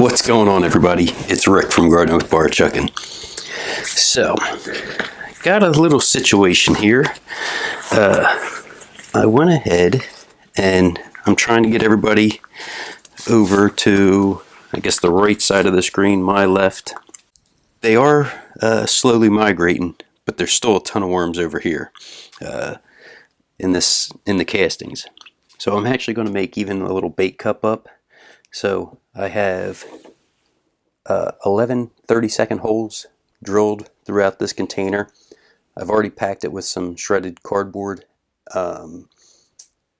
What's going on, everybody? It's Rick from Garden with Barchuckin. So, got a little situation here. I went ahead and I'm trying to get everybody over to, I guess, the right side of the screen, my left. They are slowly migrating, but there's still a ton of worms over here in the castings. So I'm actually going to make even a little bait cup up. So I have 11 30-second holes drilled throughout this container. I've already packed it with some shredded cardboard, and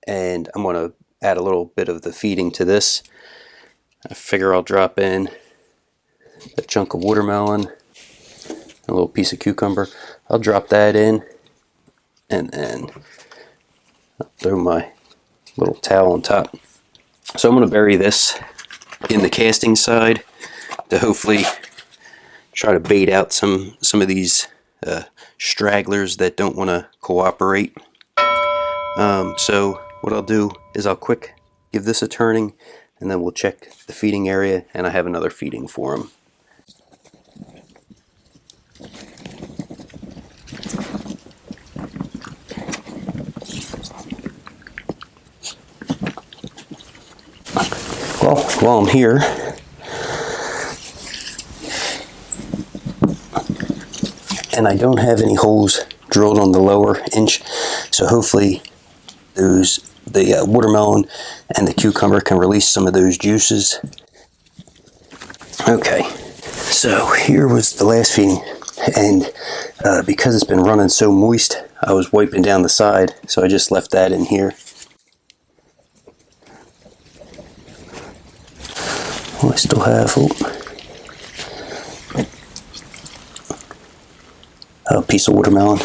I'm going to add a little bit of the feeding to this. I figure I'll drop in a chunk of watermelon, a little piece of cucumber. I'll drop that in, and then I'll throw my little towel on top. So I'm going to bury this in the casting side to hopefully try to bait out some of these stragglers that don't want to cooperate. So what I'll do is I'll quick give this a turning, and then we'll check the feeding area, and I have another feeding for them. Well, while I'm here, and I don't have any holes drilled on the lower inch, so hopefully the watermelon and the cucumber can release some of those juices. Okay, so here was the last feeding, and because it's been running so moist, I was wiping down the side, so I just left that in here. I still have a piece of watermelon,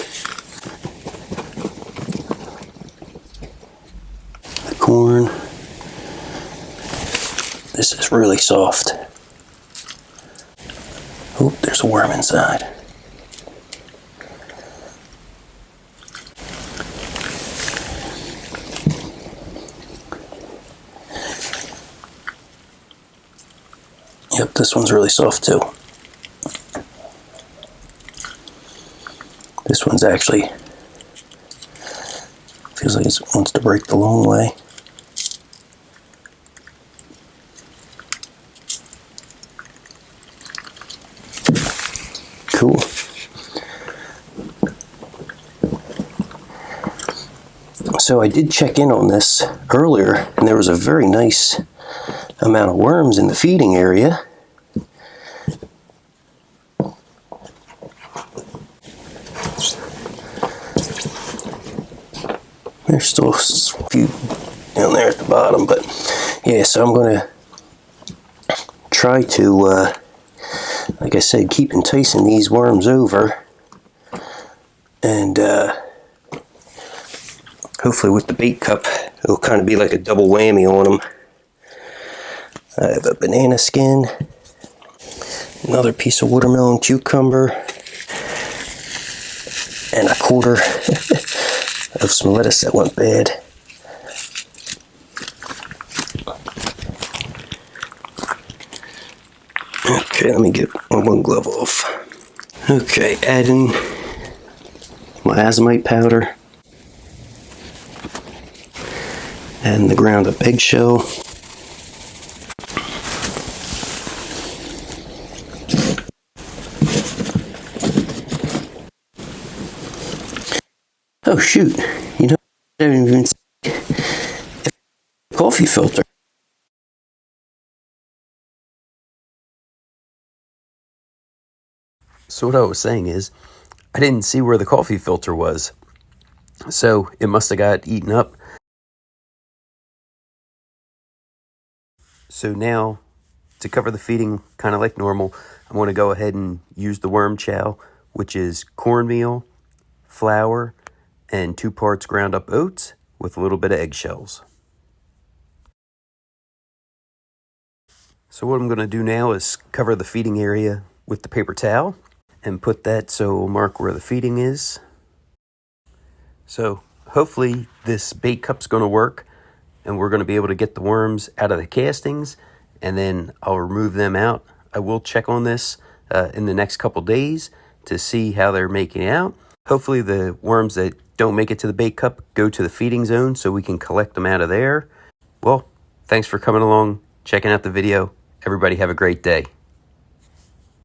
the corn. This is really soft. Oh, there's a worm inside. Yep, this one's really soft too. This one's actually feels like it wants to break the long way. Cool. So I did check in on this earlier, and there was a very nice amount of worms in the feeding area. There's still a few down there at the bottom, but yeah, so I'm going to try to, like I said, keep enticing these worms over, and hopefully with the bait cup, it'll kind of be like a double whammy on them. I have a banana skin, another piece of watermelon cucumber, and a quarter of some lettuce that went bad. Okay, let me get one glove off. Okay, adding my azomite powder and the ground up eggshell. Oh shoot, you know, I haven't even seen a coffee filter. So what I was saying is, I didn't see where the coffee filter was. So it must have got eaten up. So now, to cover the feeding kind of like normal, I'm going to go ahead and use the worm chow, which is cornmeal, flour, and 2 parts ground up oats with a little bit of eggshells. So what I'm going to do now is cover the feeding area with the paper towel and put that so we'll mark where the feeding is. So hopefully this bait cup's going to work, and we're going to be able to get the worms out of the castings and then I'll remove them out. I will check on this in the next couple days to see how they're making out. Hopefully the worms that don't make it to the bait cup go to the feeding zone so we can collect them out of there. Well, thanks for coming along, checking out the video. Everybody have a great day.